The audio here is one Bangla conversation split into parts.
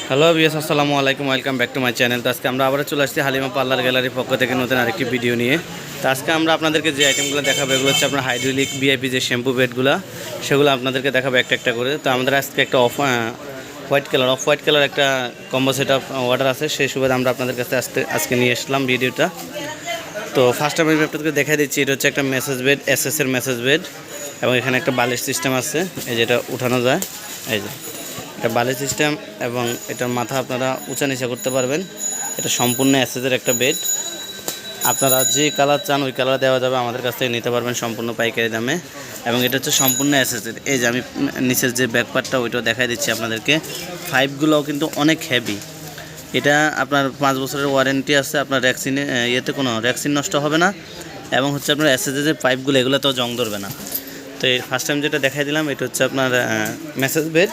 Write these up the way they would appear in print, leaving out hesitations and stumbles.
হ্যালো বিএস, আসসালামু আলাইকুম, welcome back to my channel. তো আজকে আমরা আবার চলে আসছি হালিমা পার্লার গ্যালারির পক্ষ থেকে নতুন আরেকটি ভিডিও নিয়ে। তো আজকে আমরা আপনাদেরকে যে আইটেমগুলো দেখাবো এগুলো হচ্ছে আপনার হাইড্রোলিক ভিআইপি যে শ্যাম্পু বেডগুলো, সেগুলো আপনাদেরকে দেখাবো একটা একটা করে। তো আমাদের আজকে একটা অফ হোয়াইট কালার একটা কম্বো সেট আপ অর্ডার আছে, সেই সুবাদে আমরা আপনাদের কাছে আজকে নিয়ে আসলাম ভিডিওটা। তো ফার্স্ট আমি আপনাদেরকে দেখা দিচ্ছি, এটা হচ্ছে একটা মেসেজ বেড, এসএসের মেসেজ বেড, এবং এখানে একটা বালিশ সিস্টেম আছে, এই যেটা উঠানো যায়, এই যে এটা বালিশ সিস্টেম, এবং এটার মাথা আপনারা উঁচা নিচা করতে পারবেন। এটা সম্পূর্ণ এসএসের একটা বেড। আপনারা যে কালার চান ওই কালার দেওয়া যাবে, আমাদের কাছ থেকে নিতে পারবেন সম্পূর্ণ পাইকারি দামে। এবং এটা হচ্ছে সম্পূর্ণ এসএসের। এই যে আমি নিচের যে ব্যাকপার্টটা ওইটাও দেখাই দিচ্ছি আপনাদেরকে। পাইপগুলোও কিন্তু অনেক হেভি। এটা আপনার 5 বছরের ওয়ারেন্টি আছে, আপনার র্যাক্সিনে ইয়েতে কোনো র্যাক্সিন নষ্ট হবে না, এবং হচ্ছে আপনার এসএসের যে পাইপগুলো এগুলো তো জং ধরবে না। তো এই ফার্স্ট টাইম যেটা দেখাই দিলাম এটা হচ্ছে আপনার মেসেজ বেড।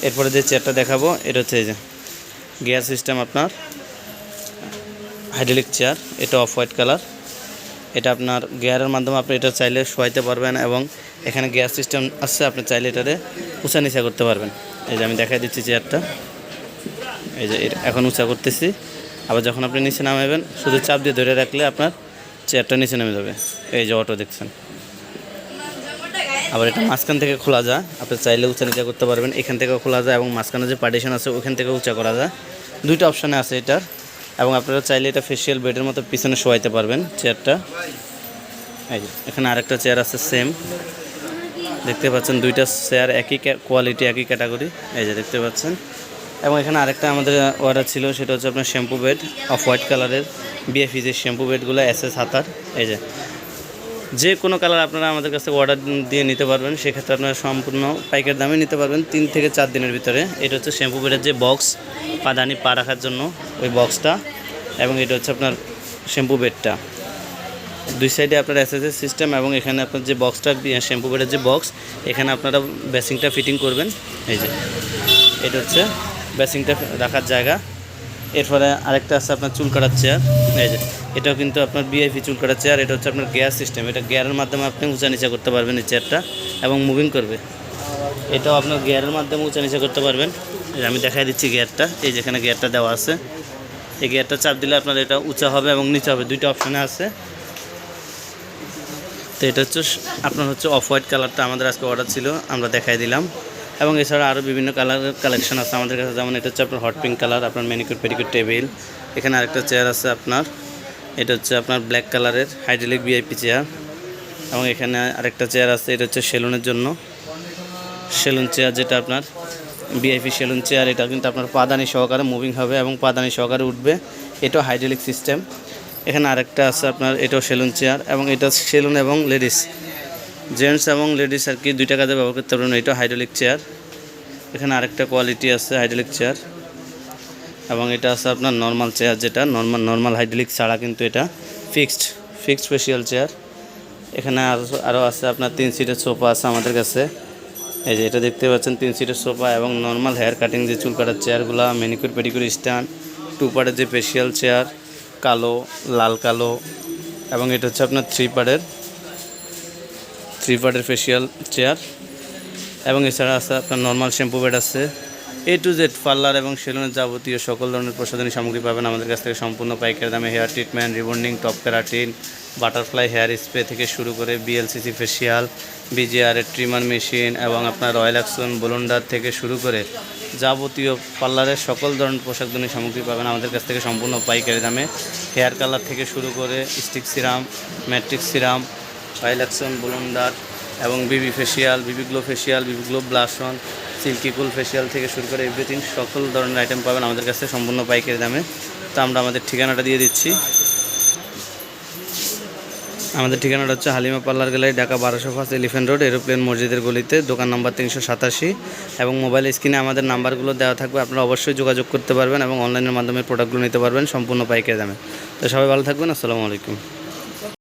এরপরে যে চেয়ারটা দেখাবো এটা হচ্ছে এই যে গিয়ার সিস্টেম, আপনার হাইড্রোলিক চেয়ার। এটা অফ হোয়াইট কালার। এটা আপনার গিয়ারের মাধ্যমে আপনি এটা চাইলে শোয়াইতে পারবেন, এবং এখানে গিয়ার সিস্টেম আছে, আপনি চাইলে এটারে উঁচা নিচা করতে পারবেন। এই যে আমি দেখাই দিচ্ছি চেয়ারটা, এই যে এখন উঁচা করতেছি। আবার যখন আপনি নিচে নামাবেন শুধু চাপ দিয়ে ধরে রাখলে আপনার চেয়ারটা নিচে নেমে যাবে। এই যে অটো দেখছেন। আবার এটা মাঝখান থেকে খোলা যায়, আপনি চাইলে উঁচা নিচা করতে পারবেন, এখান থেকেও খোলা যায়, এবং মাঝখানে যে পার্টিশন আছে ওখান থেকেও উঁচা করা যায়। দুইটা অপশানে আছে এটার। এবং আপনারা চাইলে এটা ফেসিয়াল বেডের মতো পিছনে শোয়াইতে পারবেন চেয়ারটা। এই যে এখানে আরেকটা চেয়ার আছে সেম, দেখতে পাচ্ছেন। দুইটা চেয়ার একই কোয়ালিটি, একই ক্যাটাগরি, এই যে দেখতে পাচ্ছেন। এবং এখানে আরেকটা আমাদের অর্ডার ছিল, সেটা হচ্ছে আপনার শ্যাম্পু বেড অফ হোয়াইট কালারের বিএফি যে শ্যাম্পু বেডগুলো এসএস হাতার। এই যে কোনো কালার আপনারা আমাদের কাছে অর্ডার দিয়ে নিতে পারবেন, সেক্ষেত্রে আপনারা সম্পূর্ণ পাইকারি দামে নিতে পারবেন 3 থেকে 4 দিনের ভিতরে। এটা হচ্ছে শ্যাম্পু বেডের যে বক্স, পাদানি পা রাখার জন্য ওই বক্সটা, এবং এটা হচ্ছে আপনার শ্যাম্পু বেডটা। দুই সাইডে আপনার এসএসএস সিস্টেম, এবং এখানে আপনার যে বক্সটা শ্যাম্পু বেডের যে বক্স, এখানে আপনারা বেসিংটা ফিটিং করবেন। এই যে এটা হচ্ছে বেসিংটা রাখার জায়গা। এরপরে আরেকটা আছে আপনার চুল কাটার চেয়ার। এই যে এটাও কিন্তু আপনার বিআইপি চুল কাটার চেয়ার। এটা হচ্ছে আপনার গিয়ার সিস্টেম, এটা গিয়ারের মাধ্যমে আপনি উঁচা নিচা করতে পারবেন এই চেয়ারটা, এবং মুভিং করবে। এটাও আপনার গিয়ারের মাধ্যমে উঁচা নিচা করতে পারবেন। আমি দেখাই দিচ্ছি গিয়ারটা, এই যেখানে গিয়ারটা দেওয়া আছে, এই গিয়ারটা চাপ দিলে আপনার এটা উঁচা হবে এবং নিচা হবে, দুইটা অপশানে আছে। তো এটা হচ্ছে আপনার হচ্ছে অফ হোয়াইট কালারটা আমাদের আজকে অর্ডার ছিল, আমরা দেখাই দিলাম। এবং এছাড়া আরও বিভিন্ন কালারের কালেকশন আছে আমাদের কাছে, যেমন এটা হচ্ছে আপনার হট পিঙ্ক কালার, আপনার ম্যানিকিউর পেডিকিউর টেবিল। এখানে আরেকটা চেয়ার আছে আপনার, এটা হচ্ছে আপনার ব্ল্যাক কালারের হাইড্রোলিক ভিআইপি চেয়ার। এবং এখানে আরেকটা চেয়ার আছে, এটা হচ্ছে সেলুনের জন্য সেলুন চেয়ার, যেটা আপনার ভিআইপি সেলুন চেয়ার। এটা কিন্তু আপনার পাদানি সহকারে মুভিং হবে এবং পাদানি সহকারে উঠবে। এটাও হাইড্রোলিক সিস্টেম। এখানে আরেকটা আছে আপনার, এটাও সেলুন চেয়ার, এবং এটা সেলুন এবং লেডিস, জেন্টস এবং লেডিস আর কি দুইটা কাজে ব্যবহার করতে পারবেন। এটা হাইড্রোলিক চেয়ার। এখানে আরেকটা কোয়ালিটি আছে হাইড্রোলিক চেয়ার, এবং এটা আছে আপনার নর্মাল চেয়ার, যেটা নর্মাল হাইড্রোলিক ছাড়া কিন্তু এটা ফিক্সড স্পেশাল চেয়ার। এখানে আরও আছে আপনার 3 সিটের সোফা আছে আমাদের কাছে। এই যে এটা দেখতে পাচ্ছেন 3 সিটের সোফা, এবং নর্মাল হেয়ার কাটিং যে চুল কাটার চেয়ারগুলো, ম্যানিকিউর পেডিকিউর স্ট্যান্ড, 2 পার্টের যে ফেসিয়াল চেয়ার, কালো লাল কালো, এবং এটা হচ্ছে আপনার 3 পার্টের ফেসিয়াল চেয়ার। এবং এছাড়া আছে আপনার নর্মাল শ্যাম্পু বেড আছে। A to Z পার্লার এবং সেলুনের যাবতীয় সকল ধরনের প্রসাধনী সামগ্রী পাবেন আমাদের কাছ থেকে সম্পূর্ণ পাইকারি দামে। Hair treatment, rebonding, top keratin, butterfly hair spray থেকে শুরু করে BLCC facial, BGR trimmer machine, এবং আপনার রয়্যাল অ্যাকশন ব্লোন্ডার থেকে শুরু করে যাবতীয় পার্লারের সকল ধরনের পোশাকধনী সামগ্রী পাবেন আমাদের কাছ থেকে সম্পূর্ণ পাইকারি দামে। হেয়ার কালার থেকে শুরু করে stick serum, matrix serum, royal action blonder, এবং BB facial, BB glow facial, BB glow blush on, silky cool facial থেকে শুরু করে এভরিথিং সকল ধরনের আইটেম পাবেন আমাদের কাছে সম্পূর্ণ পাইকারি দামে। তো আমরা আমাদের ঠিকানাটা দিয়ে দিচ্ছি। আমাদের ঠিকানাটা হচ্ছে Halima parlour gallery, Dhaka 1205 elephant road, aeroplane মসজিদের গলিতে, দোকান নাম্বার 387। এবং মোবাইল স্ক্রিনে আমাদের নাম্বারগুলো দেওয়া থাকবে, আপনারা অবশ্যই যোগাযোগ করতে পারবেন এবং অনলাইনের মাধ্যমে প্রোডাক্টগুলো নিতে পারবেন সম্পূর্ণ পাইকারি দামে। তো সবাই ভালো থাকবেন, আসসালামু আলাইকুম।